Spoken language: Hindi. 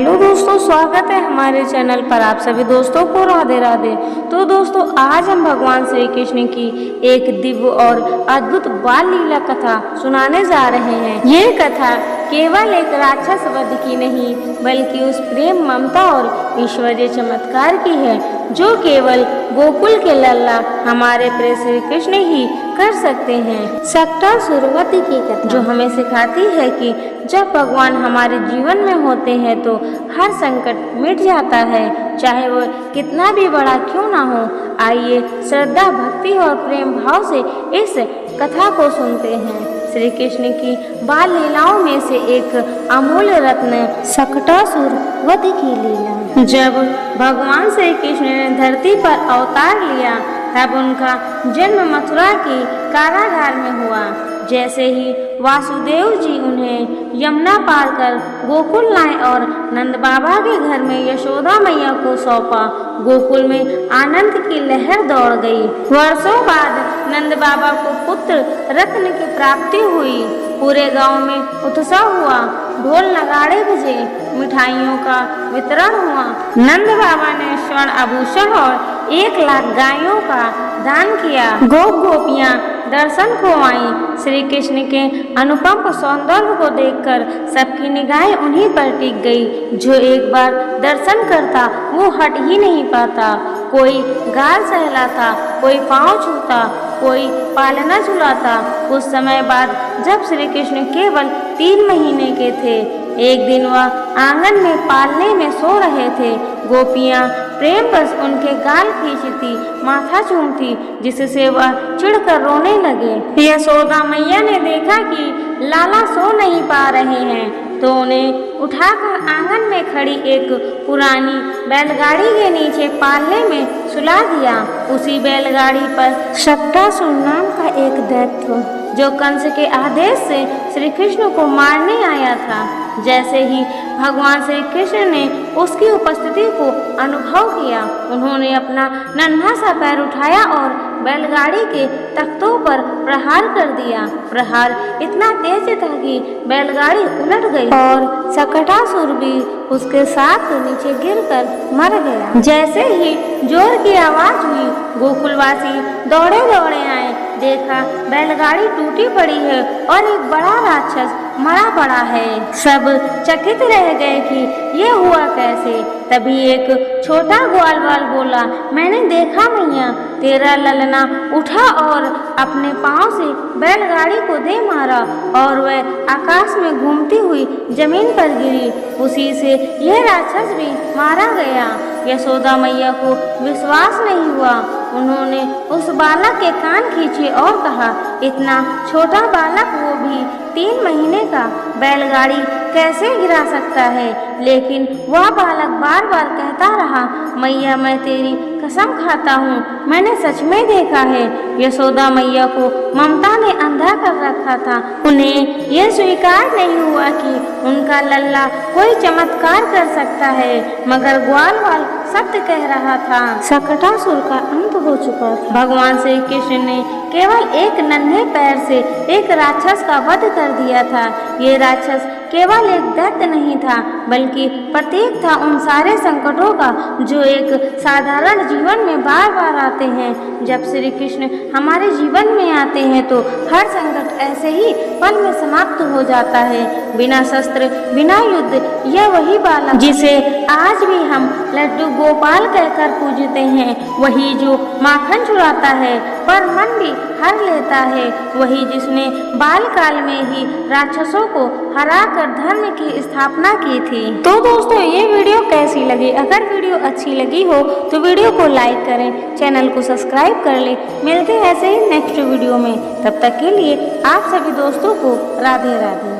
हेलो दोस्तों, स्वागत है हमारे चैनल पर आप सभी दोस्तों को राधे राधे। तो दोस्तों, आज हम भगवान श्री कृष्ण की एक दिव्य और अद्भुत बाल लीला कथा सुनाने जा रहे हैं। ये कथा केवल एक राक्षस वध की नहीं, बल्कि उस प्रेम, ममता और ईश्वरीय चमत्कार की है जो केवल गोकुल के लल्ला हमारे प्रिय श्री कृष्ण ही कर सकते हैं। सक्टासुर वध की कथा जो हमें सिखाती है कि जब भगवान हमारे जीवन में होते हैं तो हर संकट मिट जाता है, चाहे वो कितना भी बड़ा क्यों ना हो। आइए श्रद्धा, भक्ति और प्रेम भाव से इस कथा को सुनते हैं। श्री कृष्ण की बाल लीलाओं में से एक अमूल्य रत्न सक्टासुर वध की लीला। जब भगवान श्री कृष्ण ने धरती पर अवतार लिया तब उनका जन्म मथुरा की कारागार में हुआ। जैसे ही वासुदेव जी उन्हें यमुना पार कर गोकुल लाए और नंद बाबा के घर में यशोदा मैया को सौंपा, गोकुल में आनंद की लहर दौड़ गई। वर्षों बाद नंद बाबा को पुत्र रत्न की प्राप्ति हुई। पूरे गांव में उत्सव हुआ, ढोल नगाड़े बजे, मिठाइयों का वितरण हुआ। नंद बाबा ने स्वर्ण आभूषण और 1 लाख गायों का दान किया। गोपियां दर्शन को आईं। श्री कृष्ण के अनुपम सौंदर्य को देखकर सबकी निगाहें उन्हीं पर टिक गई। जो एक बार दर्शन करता वो हट ही नहीं पाता। कोई गाल सहलाता, कोई पाँव छूता, कोई पालना झुलाता। कुछ समय बाद जब श्री कृष्ण केवल 3 महीने के थे, एक दिन वह आंगन में पालने में सो रहे थे। गोपियां प्रेम बस उनके गाल खींचती, माथा चूमती, जिससे वह चिढ़कर रोने लगे। यशोदा मैया ने देखा कि लाला सो नहीं पा रहे हैं तो उन्हें उठाकर आंगन में खड़ी एक पुरानी बैलगाड़ी के नीचे पालने में सुला दिया। उसी बैलगाड़ी पर सक्टासुर नाम का एक दैत्य जो कंस के आदेश से श्री कृष्ण को मारने आया था। जैसे ही भगवान श्री कृष्ण ने उसकी उपस्थिति को अनुभव किया, उन्होंने अपना नन्हा सा पैर उठाया और बैलगाड़ी के तख्तों पर प्रहार कर दिया। प्रहार इतना तेज था कि बैलगाड़ी उलट गई और सक्टासुर भी उसके साथ नीचे गिरकर मर गया। जैसे ही जोर की आवाज हुई, गोकुलवासी दौड़े दौड़े आए। देखा बैलगाड़ी टूटी पड़ी है और एक बड़ा राक्षस मरा पड़ा है। सब चकित रह गए कि ये हुआ कैसे। तभी एक छोटा ग्वालवाल बोला, मैंने देखा मैया, तेरा ललना उठा और अपने पांव से बैलगाड़ी को दे मारा और वह आकाश में घूमती हुई जमीन पर गिरी। उसी से यह राक्षस भी मारा गया। यशोदा मैया को विश्वास नहीं हुआ। उन्होंने उस बालक के कान खींचे और कहा, इतना छोटा बालक, वो भी 3 महीने का, बैलगाड़ी कैसे गिरा सकता है। लेकिन वह बालक बार बार कहता रहा, मैया मैं तेरी कसम खाता हूँ, मैंने सच में देखा है। यशोदा मैया को ममता ने अंधा कर रखा था। उन्हें यह स्वीकार नहीं हुआ कि उनका लल्ला कोई चमत्कार कर सकता है, मगर ग्वालवाल सत्य कह रहा था। सक्टासुर का अंत हो चुका था। भगवान श्री कृष्ण ने केवल एक नन्हे पैर से एक राक्षस का वध कर दिया था। ये राक्षस केवल एक दैत्य नहीं था, बल्कि प्रतीक था उन सारे संकटों का जो एक साधारण जीवन में बार बार आते हैं। जब श्री कृष्ण हमारे जीवन में आते हैं तो हर संकट ऐसे ही पल में समाप्त हो जाता है, बिना शस्त्र, बिना युद्ध। यह वही बालक जिसे आज भी हम लड्डू गोपाल कहकर पूजते हैं, वही जो माखन चुराता है पर मन भी हर लेता है, वही जिसने बाल काल में ही राक्षसों को हराकर धर्म की स्थापना की थी। तो दोस्तों, ये वीडियो कैसी लगी? अगर वीडियो अच्छी लगी हो तो वीडियो को लाइक करें, चैनल को सब्सक्राइब कर लें। मिलते हैं ऐसे ही नेक्स्ट वीडियो में। तब तक के लिए आप सभी दोस्तों को राधे राधे।